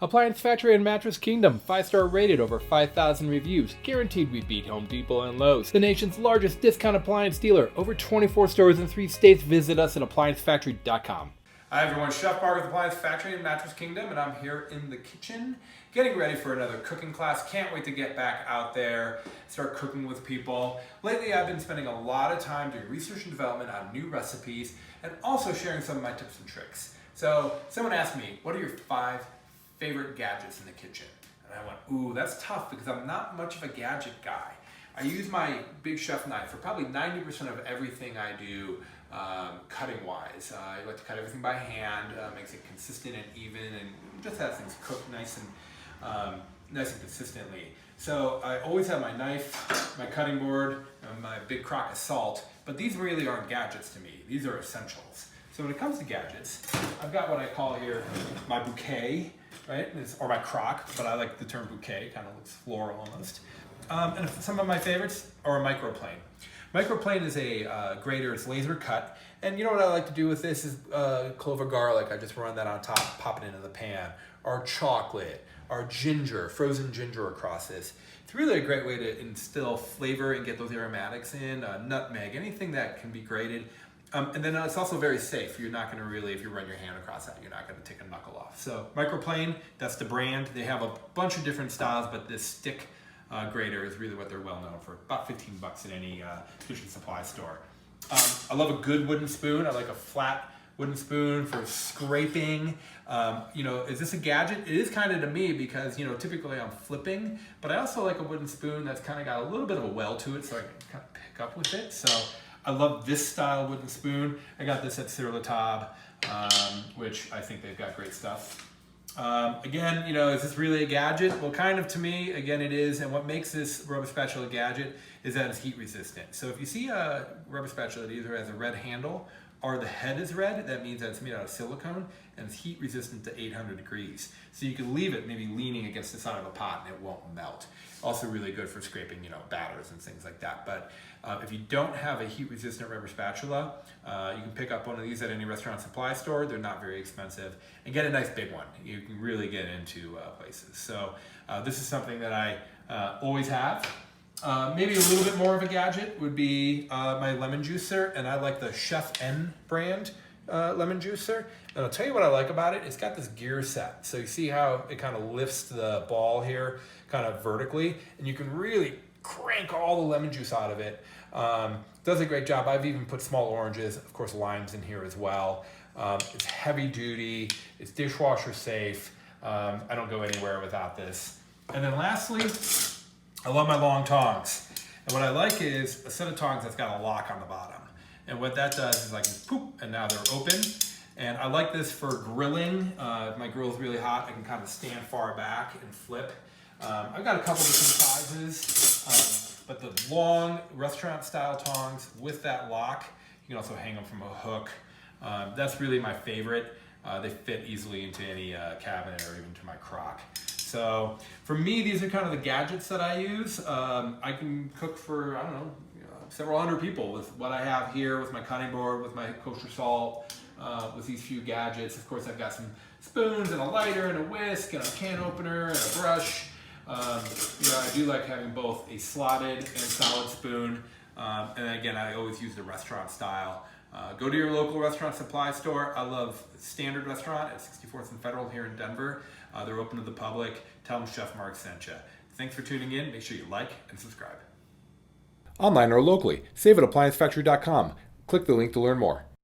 Appliance Factory and Mattress Kingdom, 5-star rated, over 5,000 reviews, guaranteed we beat Home Depot and Lowe's. The nation's largest discount appliance dealer, over 24 stores in 3 states. Visit us at ApplianceFactory.com. Hi everyone, Chef Mark with Appliance Factory and Mattress Kingdom, and I'm here in the kitchen getting ready for another cooking class. Can't wait to get back out there, start cooking with people. Lately I've been spending a lot of time doing research and development on new recipes and also sharing some of my tips and tricks. So someone asked me, what are your 5 favorite gadgets in the kitchen? And I went, ooh, that's tough because I'm not much of a gadget guy. I use my big chef knife for probably 90% of everything I do cutting wise. I like to cut everything by hand, makes it consistent and even, and just has things cooked nice and consistently. So I always have my knife, my cutting board, and my big crock of salt, but these really aren't gadgets to me. These are essentials. So when it comes to gadgets, I've got what I call here my bouquet, right? Or my crock, but I like the term bouquet, kind of looks floral almost. And some of my favorites are a Microplane. Microplane is a grater, it's laser cut. And you know what I like to do with this is clove of garlic. I just run that on top, pop it into the pan. Or chocolate, or ginger, frozen ginger across this. It's really a great way to instill flavor and get those aromatics in, nutmeg, anything that can be grated. And then it's also very safe. You're not going to really, if you run your hand across that, you're not going to take a knuckle off. So Microplane, that's the brand. They have a bunch of different styles, but this stick grater is really what they're well known for. About 15 bucks at any kitchen supply store. I love a good wooden spoon. I like a flat wooden spoon for scraping. You know, is this a gadget? It is kind of to me because, you know, typically I'm flipping, but I also like a wooden spoon that's kind of got a little bit of a well to it so I can kind of pick up with it. So I love this style wooden spoon. I got this at Sur La Table, which I think they've got great stuff. Again, you know, is this really a gadget? Well, kind of to me, again, it is. And what makes this rubber spatula a gadget is that it's heat resistant. So if you see a rubber spatula that either has a red handle or the head is red, that means that it's made out of silicone and it's heat resistant to 800 degrees. So you can leave it maybe leaning against the side of a pot and it won't melt. Also really good for scraping, you know, batters and things like that. But if you don't have a heat resistant rubber spatula, you can pick up one of these at any restaurant supply store. They're not very expensive, and get a nice big one. You can really get into places. So this is something that I always have. Maybe a little bit more of a gadget would be my lemon juicer, and I like the Chef N brand lemon juicer. And I'll tell you what I like about it. It's got this gear set. So you see how it kind of lifts the ball here kind of vertically, and you can really crank all the lemon juice out of it. Does a great job. I've even put small oranges, of course limes in here as well. It's heavy duty, it's dishwasher safe. I don't go anywhere without this. And then lastly, I love my long tongs. And what I like is a set of tongs that's got a lock on the bottom. And what that does is I can poop, and now they're open. And I like this for grilling. If my grill's really hot, I can kind of stand far back and flip. I've got a couple different sizes, but the long restaurant style tongs with that lock, you can also hang them from a hook. That's really my favorite. They fit easily into any cabinet or even to my crock. So for me, these are kind of the gadgets that I use. I can cook for, I don't know, several hundred people with what I have here, with my cutting board, with my kosher salt, with these few gadgets. Of course, I've got some spoons and a lighter and a whisk and a can opener and a brush. You know, I do like having both a slotted and solid spoon. And again, I always use the restaurant style. Go to your local restaurant supply store. I love Standard Restaurant at 64th and Federal here in Denver. They're open to the public. Tell them Chef Mark sent you. Thanks for tuning in. Make sure you like and subscribe. Online or locally, save at ApplianceFactory.com. Click the link to learn more.